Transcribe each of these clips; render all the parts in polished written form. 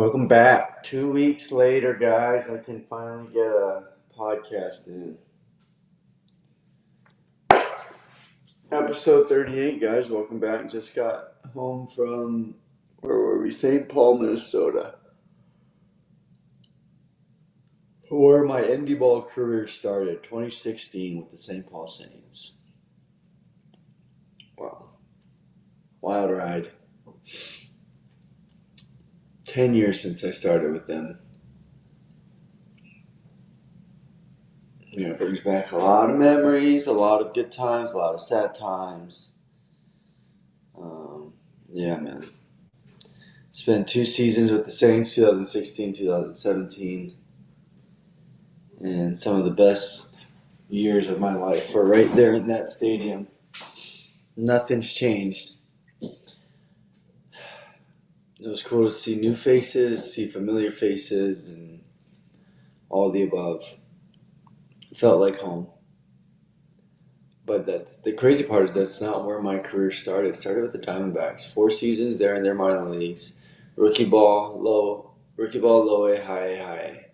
Welcome back. 2 weeks later, guys, I can finally get a podcast in. Episode 38, guys. Welcome back. Just got home from, where were we? St. Paul, Minnesota. Where my indie ball career started, 2016 with the St. Paul Saints. Wow. Wild ride. 10 years since I started with them. It brings back a lot of memories, a lot of good times, a lot of sad times. Yeah, man. Spent 2 seasons with the Saints, 2016, 2017. And some of the best years of my life were right there in that stadium. Nothing's changed. It was cool to see new faces, see familiar faces, and all the above. It felt like home. But that's the crazy part is that's not where my career started. It started with the Diamondbacks. 4 seasons there in their minor leagues. Rookie ball, low A, high A, high A.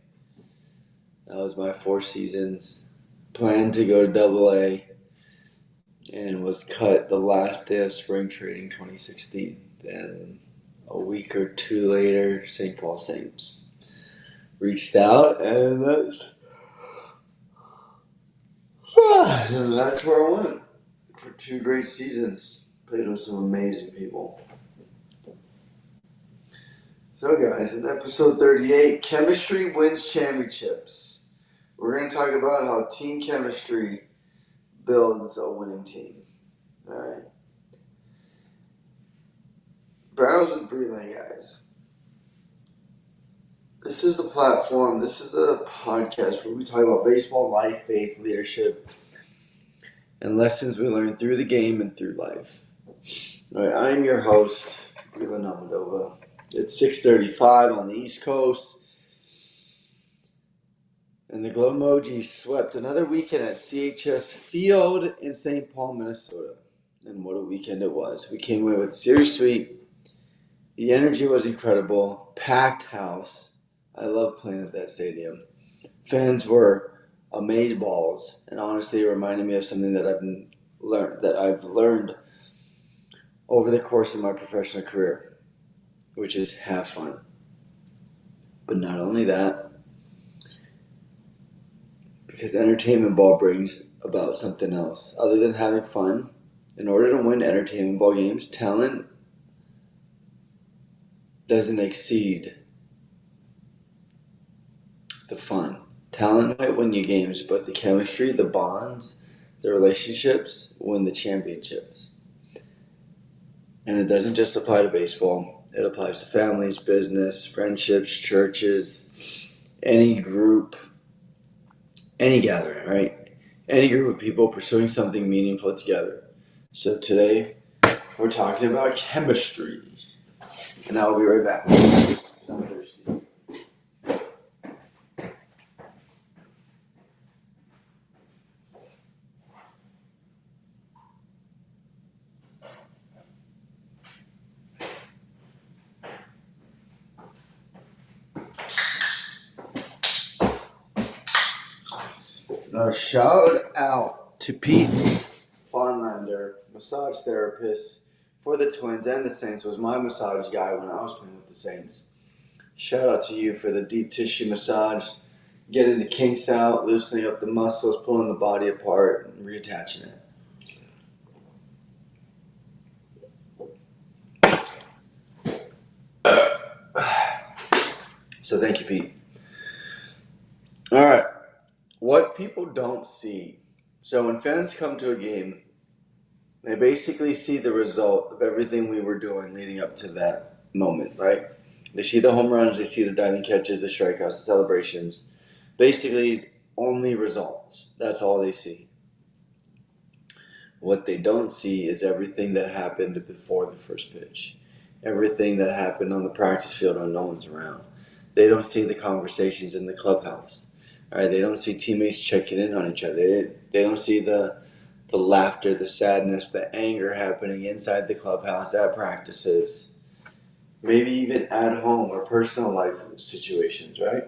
That was my 4 seasons. Planned to go to Double A, and was cut the last day of spring training 2016. Then a week or 2 later, St. Paul Saints reached out, and that's where I went for 2 great seasons. Played with some amazing people. So, guys, in episode 38, chemistry wins championships. We're going to talk about how team chemistry builds a winning team. All right. Browse with Breland, guys. This is the platform, this is a podcast where we talk about baseball, life, faith, leadership, and lessons we learn through the game and through life. All right, I'm your host, Breland Amadova. It's 6:35 on the East Coast. And the glow emoji swept another weekend at CHS Field in St. Paul, Minnesota. And what a weekend it was. We came away with a series sweep. The energy was incredible. Packed house. I love playing at that stadium. Fans were amazeballs, and honestly, it reminded me of something that I've learned over the course of my professional career, which is have fun. But not only that, because entertainment ball brings about something else. Other than having fun, in order to win entertainment ball games, talent doesn't exceed the fun. Talent might win you games, but the chemistry, the bonds, the relationships win the championships. And it doesn't just apply to baseball. It applies to families, business, friendships, churches, any group, any gathering, right? Any group of people pursuing something meaningful together. So today, we're talking about chemistry. And I'll be right back. Because I'm thirsty. Now, shout out to Pete Fonlander, massage therapist for the Twins and the Saints, was my massage guy when I was playing with the Saints. Shout out to you for the deep tissue massage, getting the kinks out, loosening up the muscles, pulling the body apart, and reattaching it. So thank you, Pete. All right. What people don't see. So when fans come to a game, they basically see the result of everything we were doing leading up to that moment, right? They see the home runs, they see the diving catches, the strikeouts, the celebrations. Basically, only results. That's all they see. What they don't see is everything that happened before the first pitch. Everything that happened on the practice field when no one's around. They don't see the conversations in the clubhouse. All right, they don't see teammates checking in on each other. They don't see the laughter, the sadness, the anger happening inside the clubhouse at practices. maybe even at home or personal life situations, right?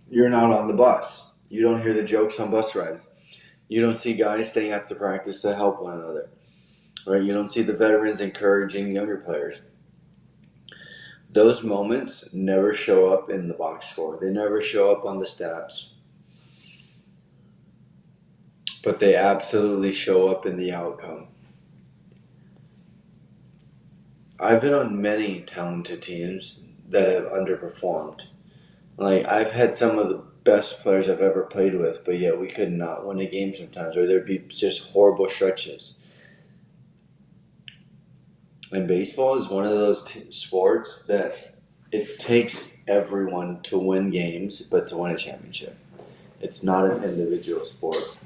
You're not on the bus. You don't hear the jokes on bus rides. You don't see guys staying after practice to help one another, right? You don't see the veterans encouraging younger players. Those moments never show up in the box score. They never show up on the stats. But they absolutely show up in the outcome. I've been on many talented teams that have underperformed. Like, I've had some of the best players I've ever played with, but yet we could not win a game sometimes, or there'd be just horrible stretches. And baseball is one of those sports that it takes everyone to win games, but to win a championship. It's not an individual sport.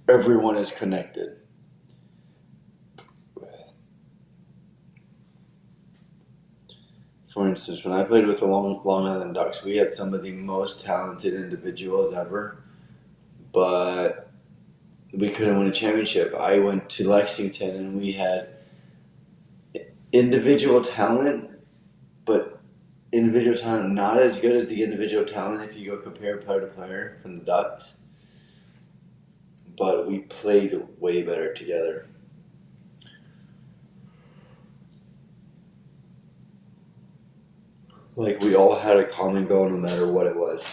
Everyone is connected. For instance, when I played with the Long Island Ducks, we had some of the most talented individuals ever, but we couldn't win a championship. I went to Lexington and we had individual talent, but individual talent not as good as the individual talent if you go compare player to player from the Ducks. But we played way better together. Like, we all had a common goal no matter what it was.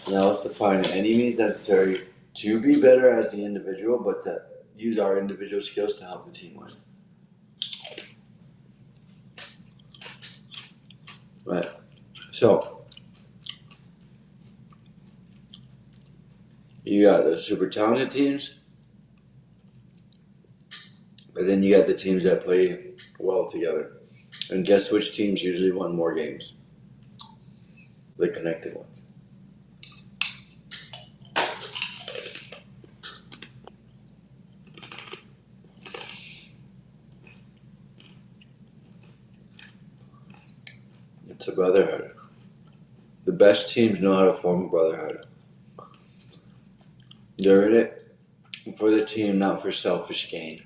Now it's to find any means necessary to be better as the individual, but to use our individual skills to help the team win. Right. So, you got the super talented teams, but then you got the teams that play well together. And guess which teams usually won more games? The connected ones. It's a brotherhood. The best teams know how to form a brotherhood. They're in it for the team, not for selfish gain.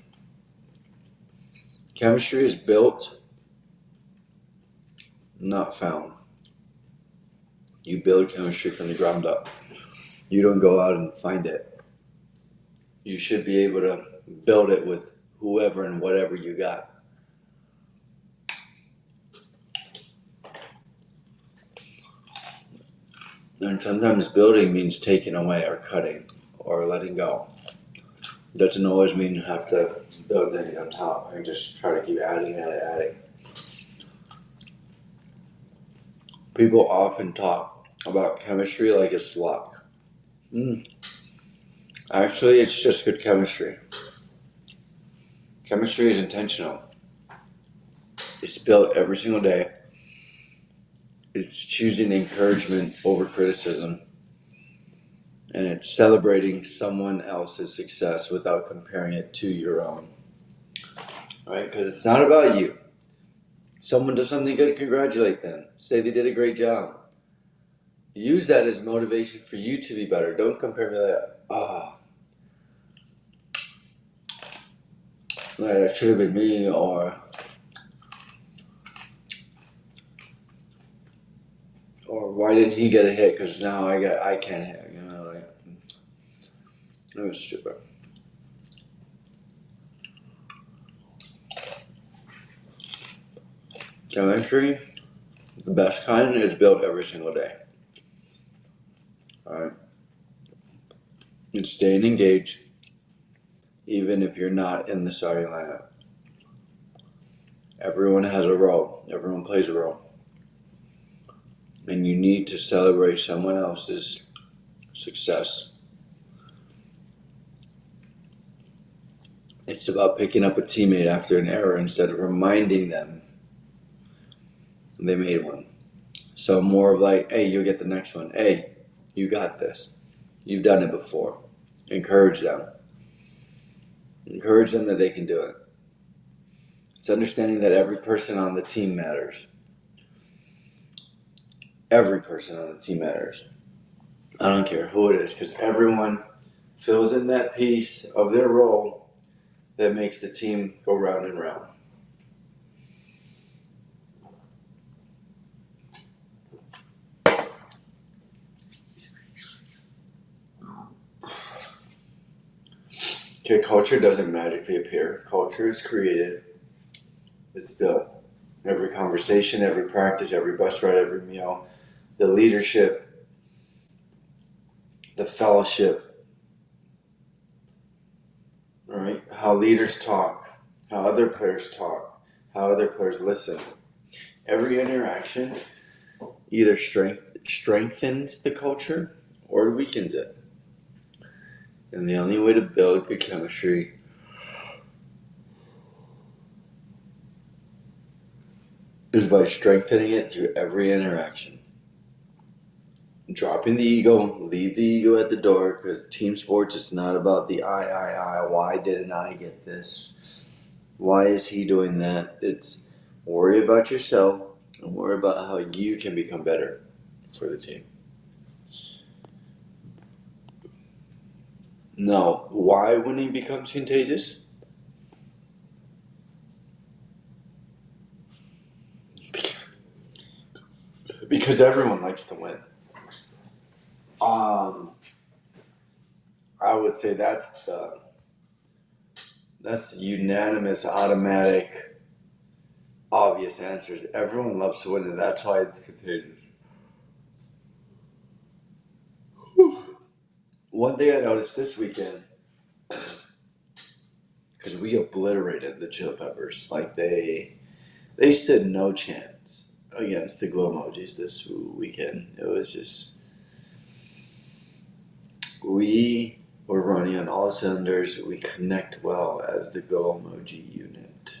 Chemistry is built, not found. You build chemistry from the ground up. You don't go out and find it. You should be able to build it with whoever and whatever you got. And sometimes building means taking away or cutting or letting go. Doesn't always mean you have to build things on top and just try to keep adding. People often talk about chemistry like it's luck. Actually, it's just good chemistry. Chemistry is intentional. It's built every single day. It's choosing encouragement over criticism. And it's celebrating someone else's success without comparing it to your own. Right? Because it's not about you. Someone does something good, congratulate them. Say they did a great job. Use that as motivation for you to be better. Don't compare me like, that should have been me, or why didn't he get a hit? Because now I can't hit. You know, like, it was stupid. Chemistry, the best kind, is built every single day. All right. It's staying engaged, even if you're not in the starting lineup. Everyone has a role. Everyone plays a role. And you need to celebrate someone else's success. It's about picking up a teammate after an error instead of reminding them they made one. So more of like, hey, you'll get the next one. Hey, you got this. You've done it before. Encourage them. Encourage them that they can do it. It's understanding that every person on the team matters. Every person on the team matters. I don't care who it is, because everyone fills in that piece of their role that makes the team go round and round. Okay, culture doesn't magically appear. Culture is created. It's built. Every conversation, every practice, every bus ride, every meal, the leadership, the fellowship, right? How leaders talk, how other players talk, how other players listen. Every interaction either strengthens the culture or weakens it. And the only way to build good chemistry is by strengthening it through every interaction. Dropping the ego, leave the ego at the door, because team sports is not about the I. Why didn't I get this? Why is he doing that? It's worry about yourself and worry about how you can become better for the team. No, why winning becomes contagious? Because everyone likes to win. I would say that's the unanimous, automatic, obvious answers. Everyone loves to win, and that's why it's contagious. One thing I noticed this weekend, because we obliterated the Chili Peppers, like they stood no chance against the glow emojis this weekend. It was just, we were running on all cylinders. We connect well as the glow emoji unit.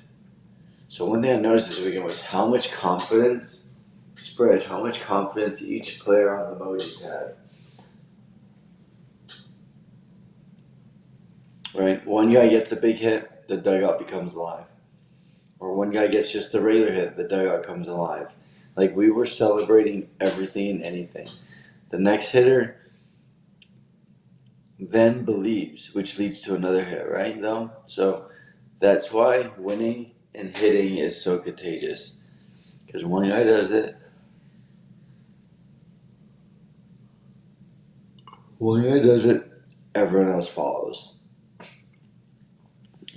So one thing I noticed this weekend was how much confidence spread, how much confidence each player on the emojis had. Right? One guy gets a big hit, the dugout becomes alive. Or one guy gets just a regular hit, the dugout comes alive. Like, we were celebrating everything and anything. The next hitter then believes, which leads to another hit, right? Though, so that's why winning and hitting is so contagious. Because one guy does it, everyone else follows.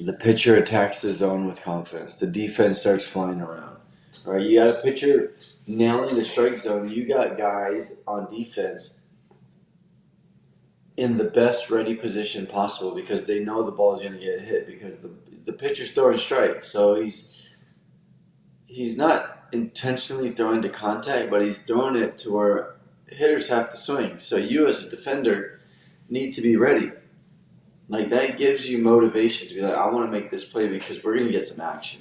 The pitcher attacks the zone with confidence. The defense starts flying around. Right? You got a pitcher nailing the strike zone. You got guys on defense in the best ready position possible because they know the ball is going to get hit because the pitcher's throwing strike. So he's not intentionally throwing to contact, but he's throwing it to where hitters have to swing. So you as a defender need to be ready. Like, that gives you motivation to be like, I want to make this play because we're going to get some action.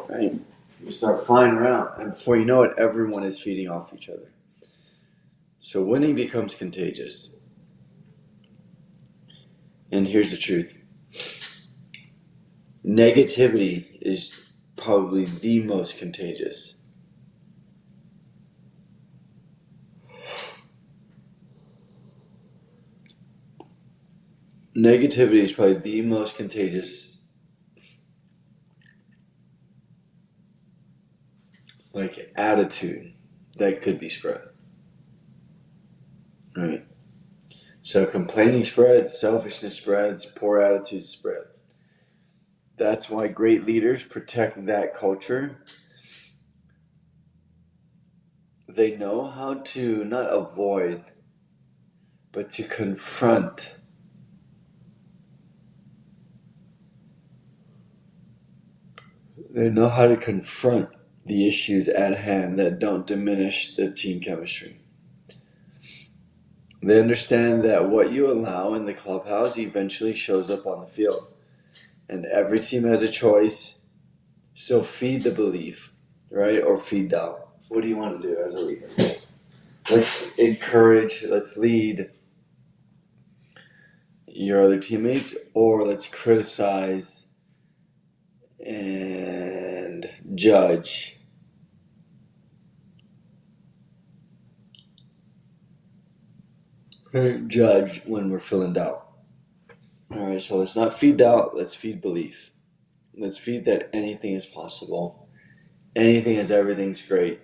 Right? You start flying around, and before you know it, everyone is feeding off each other. So winning becomes contagious. And here's the truth. Negativity is probably the most contagious. Negativity is probably the most contagious, like, attitude that could be spread. Right? So complaining spreads, selfishness spreads, poor attitude spread. That's why great leaders protect that culture. They know how to not avoid, but to confront. They know how to confront the issues at hand that don't diminish the team chemistry. They understand that what you allow in the clubhouse eventually shows up on the field. And every team has a choice. So feed the belief, right? Or feed doubt. What do you want to do as a leader? Let's encourage, let's lead your other teammates, or let's criticize and judge. judge when we're feeling doubt. All right, so let's not feed doubt. Let's feed belief. Let's feed that anything is possible. Anything is everything's great.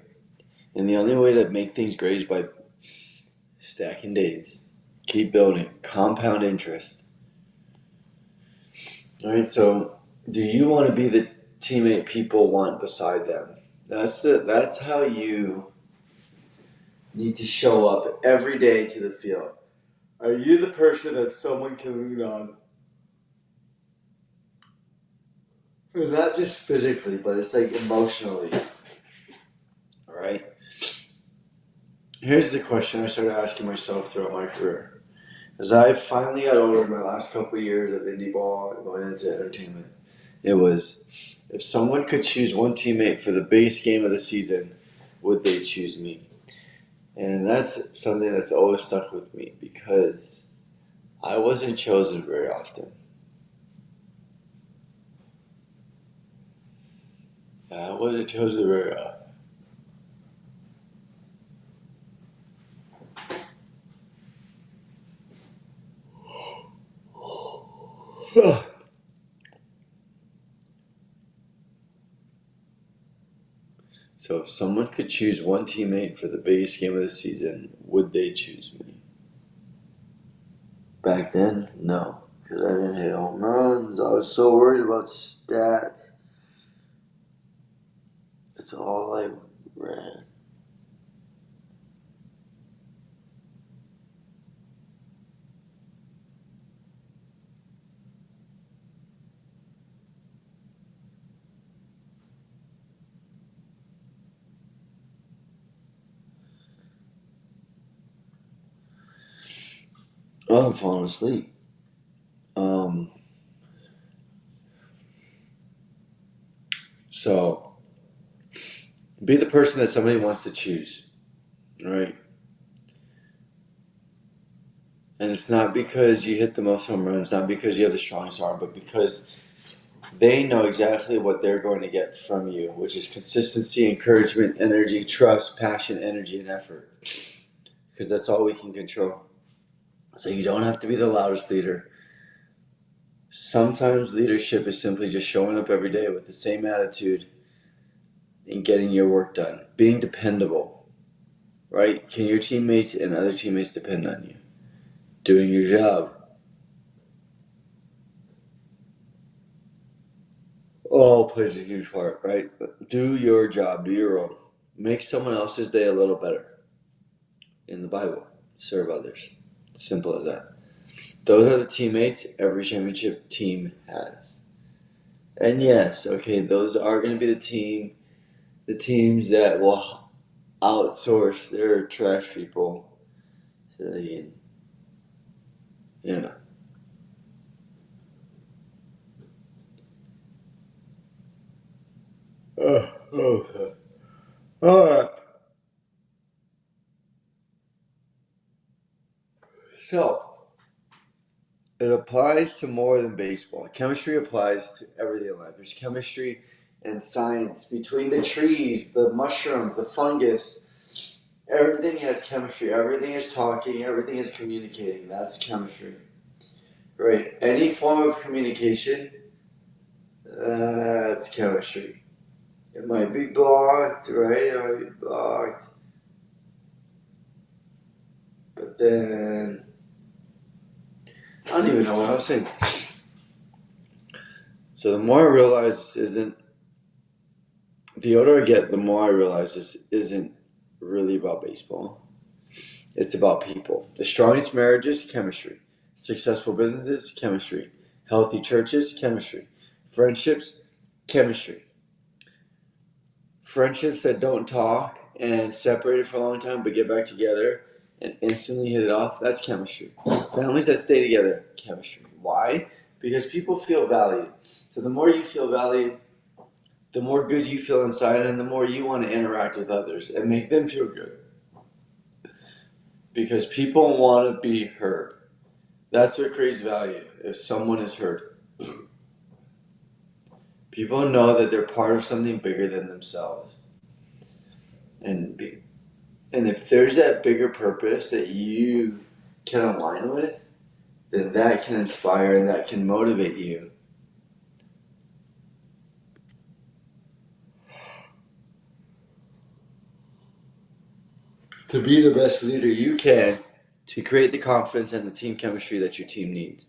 And the only way to make things great is by stacking days. Keep building. Compound interest. All right, so do you want to be the teammate people want beside them? That's how you need to show up every day to the field. Are you the person that someone can lean on? Not just physically, but it's like emotionally. All right. Here's the question I started asking myself throughout my career. As I finally got older in my last couple of years of indie ball and going into entertainment, it was, if someone could choose one teammate for the base game of the season, would they choose me? And that's something that's always stuck with me because I wasn't chosen very often. I wasn't chosen very often. So if someone could choose one teammate for the biggest game of the season, would they choose me? Back then, no. Because I didn't hit home runs. I was so worried about stats. That's all I ran. Oh, I'm falling asleep. So be the person that somebody wants to choose, right? And it's not because you hit the most home runs, not because you have the strongest arm, but because they know exactly what they're going to get from you, which is consistency, encouragement, energy, trust, passion, energy, and effort. Because that's all we can control. So you don't have to be the loudest leader. Sometimes leadership is simply just showing up every day with the same attitude and getting your work done. Being dependable, right? Can your teammates and other teammates depend on you? Doing your job. All plays a huge part, right? Do your job, do your role. Make someone else's day a little better. In the Bible, serve others. Simple as that. Those are the teammates every championship team has. And yes, okay, those are going to be the teams that will outsource their trash people so they can, you know. Okay. All right. So it applies to more than baseball. Chemistry applies to everything in life. There's chemistry and science between the trees, the mushrooms, the fungus. Everything has chemistry. Everything is talking. Everything is communicating. That's chemistry. Right? Any form of communication, that's chemistry. It might be blocked, right? It might be blocked. But then, I don't even know what I was saying. So the more I realize this isn't, the older I get, the more I realize this isn't really about baseball. It's about people. The strongest marriages, chemistry. Successful businesses, chemistry. Healthy churches, chemistry. Friendships, chemistry. Friendships that don't talk and separated for a long time but get back together and instantly hit it off, that's chemistry. Families that stay together, chemistry. Why? Because people feel valued. So the more you feel valued, the more good you feel inside and the more you want to interact with others and make them feel good. Because people want to be heard. That's what creates value, if someone is heard. People know that they're part of something bigger than themselves. And if there's that bigger purpose that you can align with, then that can inspire and that can motivate you to be the best leader you can, to create the confidence and the team chemistry that your team needs.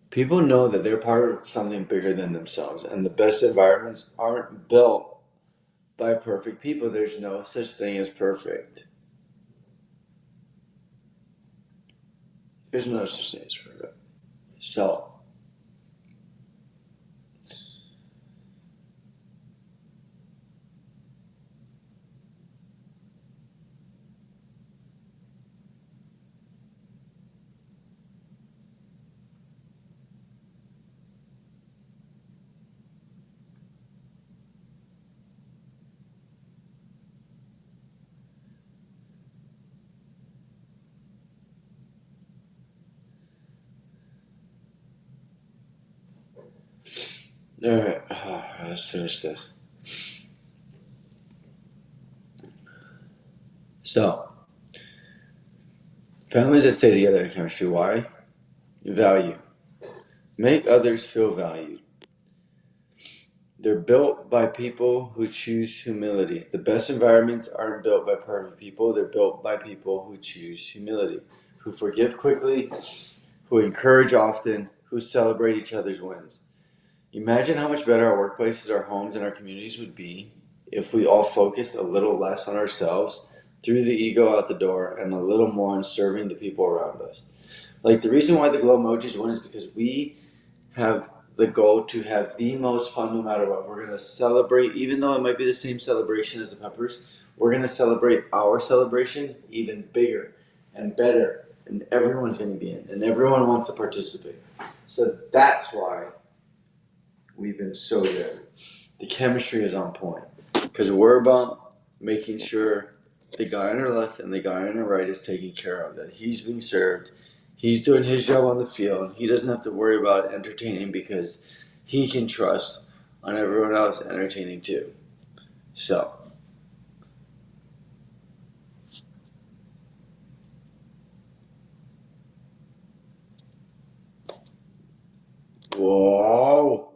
People know that they're part of something bigger than themselves, and the best environments aren't built by perfect people. There's no such thing as perfect. There's no such thing as perfect. So, alright, let's finish this. So, families that stay together in chemistry, why? Value. Make others feel valued. They're built by people who choose humility. The best environments aren't built by perfect people. They're built by people who choose humility, who forgive quickly, who encourage often, who celebrate each other's wins. Imagine how much better our workplaces, our homes, and our communities would be if we all focused a little less on ourselves, threw the ego out the door, and a little more on serving the people around us. Like, the reason why the glow emojis win is because we have the goal to have the most fun no matter what. We're going to celebrate, even though it might be the same celebration as the Peppers, we're going to celebrate our celebration even bigger and better, and everyone's going to be in, and everyone wants to participate. So that's why we've been so good. The chemistry is on point because we're about making sure the guy on our left and the guy on our right is taken care of, that he's being served. He's doing his job on the field. He doesn't have to worry about entertaining because he can trust on everyone else entertaining too. So, whoa.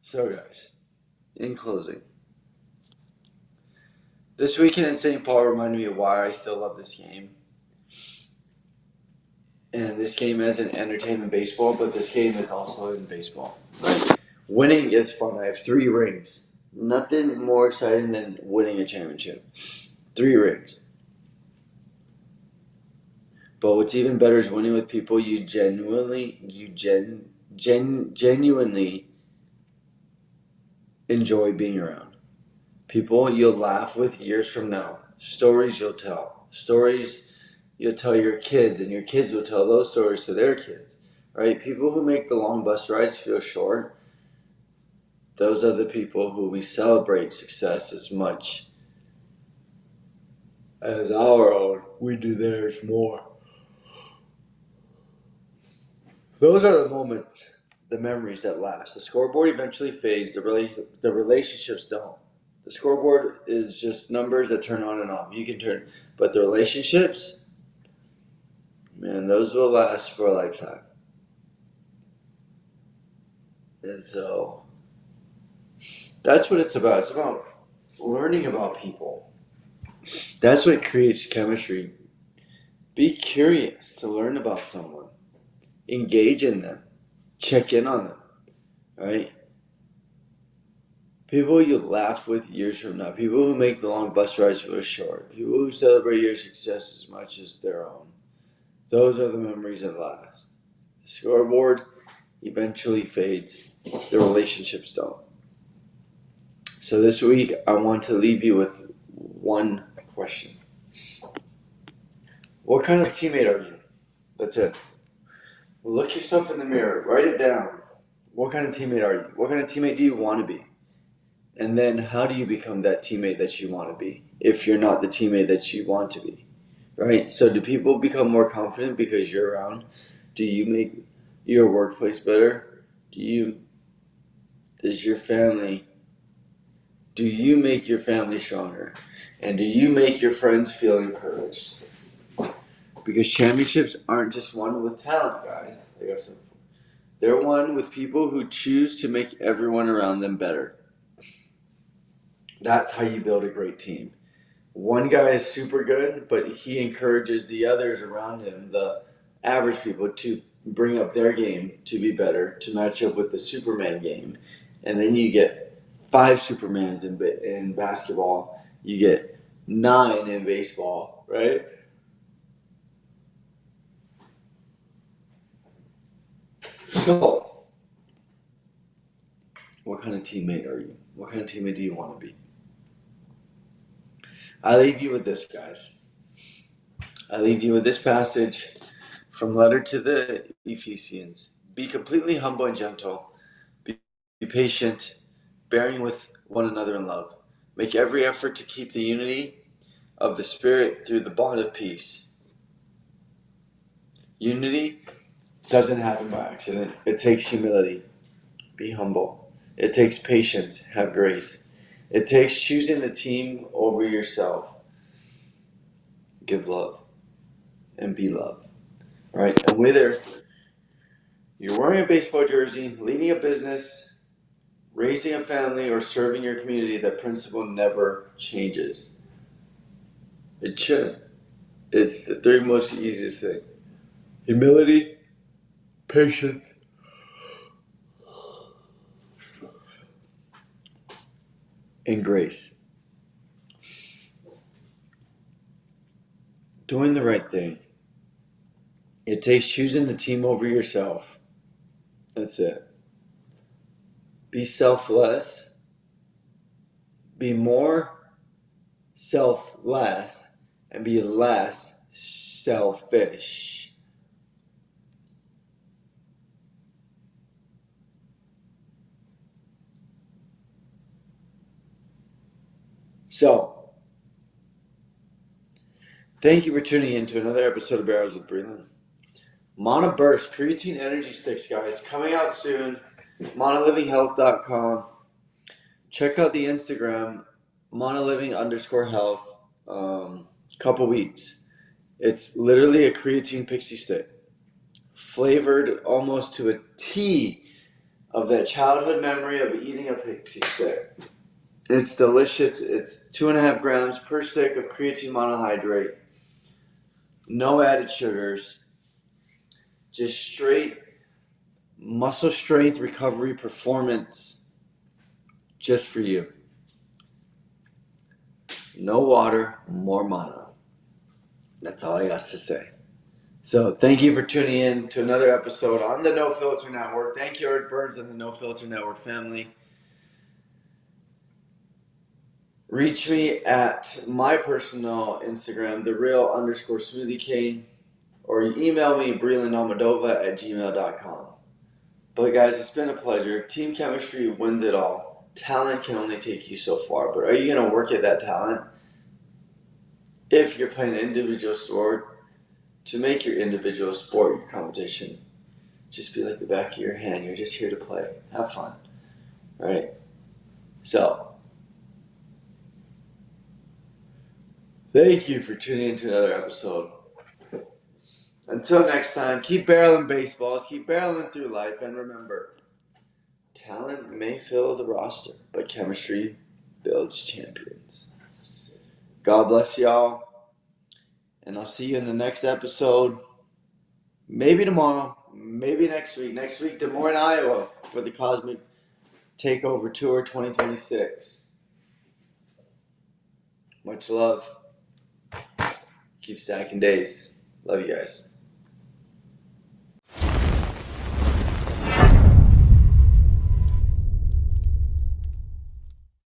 So, guys, in closing, this weekend in St. Paul reminded me of why I still love this game. And this game isn't entertainment baseball, but this game is also in baseball. Winning is fun. I have 3 rings. Nothing more exciting than winning a championship. 3 rings. But what's even better is winning with people you genuinely enjoy being around. People you'll laugh with years from now. Stories you'll tell. Stories you'll tell your kids, and your kids will tell those stories to their kids. Right? People who make the long bus rides feel short. Those are the people who we celebrate success as much as our own. We do theirs more. Those are the moments, the memories that last. The scoreboard eventually fades. The relationships don't. The scoreboard is just numbers that turn on and off. You can turn, but the relationships, man, those will last for a lifetime. And so that's what it's about. It's about learning about people. That's what creates chemistry. Be curious to learn about someone. Engage in them. Check in on them. Right? People you laugh with years from now. People who make the long bus rides feel short. People who celebrate your success as much as their own. Those are the memories that last. The scoreboard eventually fades. The relationships don't. So this week, I want to leave you with one question. What kind of teammate are you? That's it. Look yourself in the mirror. Write it down. What kind of teammate are you? What kind of teammate do you want to be? And then how do you become that teammate that you want to be if you're not the teammate that you want to be? Right? So do people become more confident because you're around? Do you make your workplace better? Does your family Do you make your family stronger? And do you make your friends feel encouraged? Because championships aren't just won with talent, guys. They're won with people who choose to make everyone around them better. That's how you build a great team. One guy is super good, but he encourages the others around him, the average people, to bring up their game to be better, to match up with the Superman game. And then you get 5 Supermans in basketball. You get 9 in baseball, right? So, what kind of teammate are you? What kind of teammate do you want to be? I leave you with this, guys. I leave you with this passage from letter to the Ephesians. Be completely humble and gentle. Be patient, bearing with one another in love. Make every effort to keep the unity of the Spirit through the bond of peace. Unity doesn't happen by accident. It takes humility. Be humble. It takes patience. Have grace. It takes choosing the team over yourself. Give love and be loved. All right, and whether you're wearing a baseball jersey, leading a business, raising a family, or serving your community, that principle never changes. It shouldn't. It's the 3 most easiest thing. Humility, patience, and grace. Doing the right thing. It takes choosing the team over yourself. That's it. Be selfless. Be more selfless and be less selfish. So, thank you for tuning in to another episode of Barrels with Breland. Mana Burst Creatine Energy Sticks, guys, coming out soon. ManaLivingHealth.com. Check out the Instagram, ManaLiving_health. Couple weeks. It's literally a creatine pixie stick, flavored almost to a T of that childhood memory of eating a pixie stick. It's delicious. It's 2.5 grams per stick of creatine monohydrate. No added sugars. Just straight muscle strength recovery performance just for you. No water, more mana. That's all I got to say. So thank you for tuning in to another episode on the No Filter Network. Thank you, Eric Burns and the No Filter Network family. Reach me at my personal Instagram, thereal_smoothie or email me, brelandalmadova@gmail.com. But guys, it's been a pleasure. Team chemistry wins it all. Talent can only take you so far, but are you going to work at that talent? If you're playing an individual sport, to make your individual sport your competition, just be like the back of your hand. You're just here to play. Have fun. Right? So, thank you for tuning in to another episode. Until next time, keep barreling baseballs, keep barreling through life, and remember, talent may fill the roster, but chemistry builds champions. God bless y'all, and I'll see you in the next episode. Maybe tomorrow, maybe next week. Next week, Des Moines, Iowa, for the Cosmic Takeover Tour 2026. Much love. Keep stacking days. Love you guys.